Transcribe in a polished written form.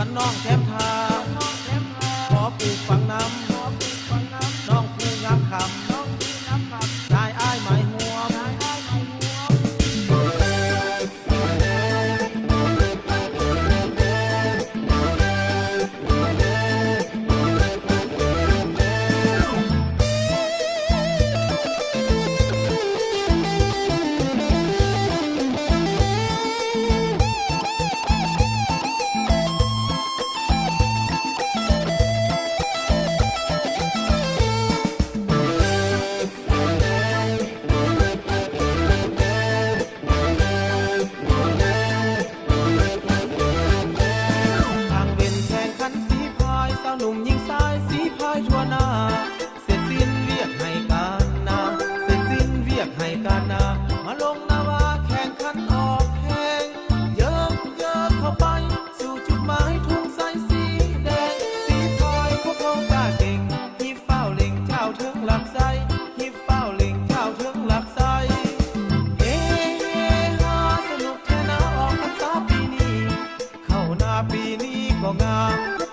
วนน้องแคมทางขอปลูกฝังน้ำน้องผู้งามคำชายอ้ายหมายหัวหนุ่มยิงสายสีพายทั่วหน้าเสร็จสิ้นเรียกให้การนาเสร็จสิ้นเรียกให้การนามาลงนาวาแข่งขันออกแข่งเยอะเข้าไปสู่จุดหมายทุ่งสายสีแดงสีพายพวกเขากล้าเก่งฮิปเฝ้าเล็งเจ้าถึงหลักไซฮิปเฝ้าเล็งเจ้าถึงหลักไซเฮฮาสนุกแค่นาออกพรรษาปีนี้เข้าหน้าปีนี้ก็งาม